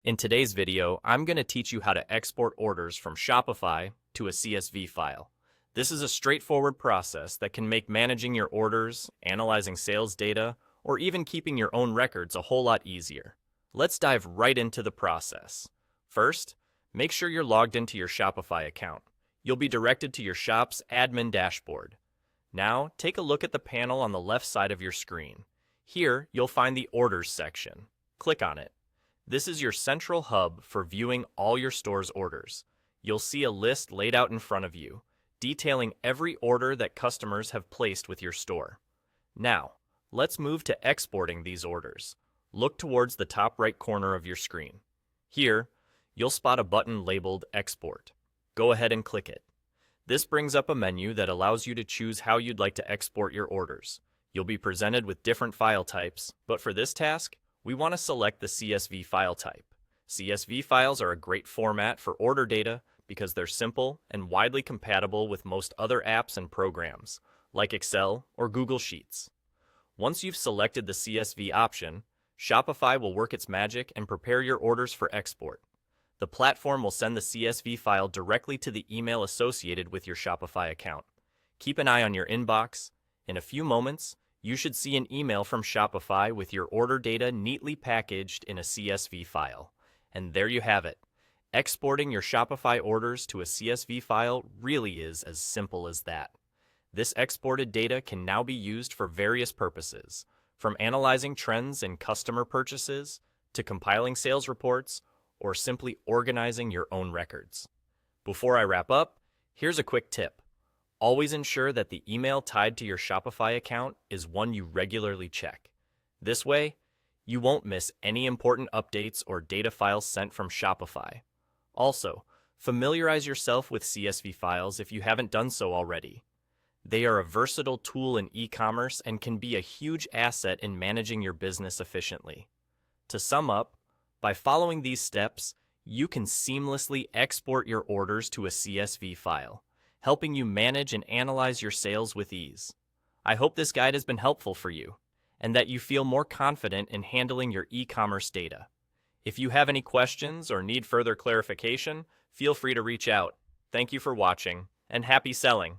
In today's video, I'm going to teach you how to export orders from Shopify to a CSV file. This is a straightforward process that can make managing your orders, analyzing sales data, or even keeping your own records a whole lot easier. Let's dive right into the process. First, make sure you're logged into your Shopify account. You'll be directed to your shop's admin dashboard. Now, take a look at the panel on the left side of your screen. Here, you'll find the Orders section. Click on it. This is your central hub for viewing all your store's orders. You'll see a list laid out in front of you, detailing every order that customers have placed with your store. Now, let's move to exporting these orders. Look towards the top right corner of your screen. Here, you'll spot a button labeled Export. Go ahead and click it. This brings up a menu that allows you to choose how you'd like to export your orders. You'll be presented with different file types, but for this task, we want to select the CSV file type. CSV files are a great format for order data because they're simple and widely compatible with most other apps and programs, like Excel or Google Sheets. Once you've selected the CSV option, Shopify will work its magic and prepare your orders for export. The platform will send the CSV file directly to the email associated with your Shopify account. Keep an eye on your inbox. In a few moments, you should see an email from Shopify with your order data neatly packaged in a CSV file. And there you have it. Exporting your Shopify orders to a CSV file really is as simple as that. This exported data can now be used for various purposes, from analyzing trends in customer purchases, to compiling sales reports, or simply organizing your own records. Before I wrap up, here's a quick tip. Always ensure that the email tied to your Shopify account is one you regularly check. This way, you won't miss any important updates or data files sent from Shopify. Also, familiarize yourself with CSV files if you haven't done so already. They are a versatile tool in e-commerce and can be a huge asset in managing your business efficiently. To sum up, by following these steps, you can seamlessly export your orders to a CSV file, helping you manage and analyze your sales with ease. I hope this guide has been helpful for you, and that you feel more confident in handling your e-commerce data. If you have any questions or need further clarification, feel free to reach out. Thank you for watching, and happy selling!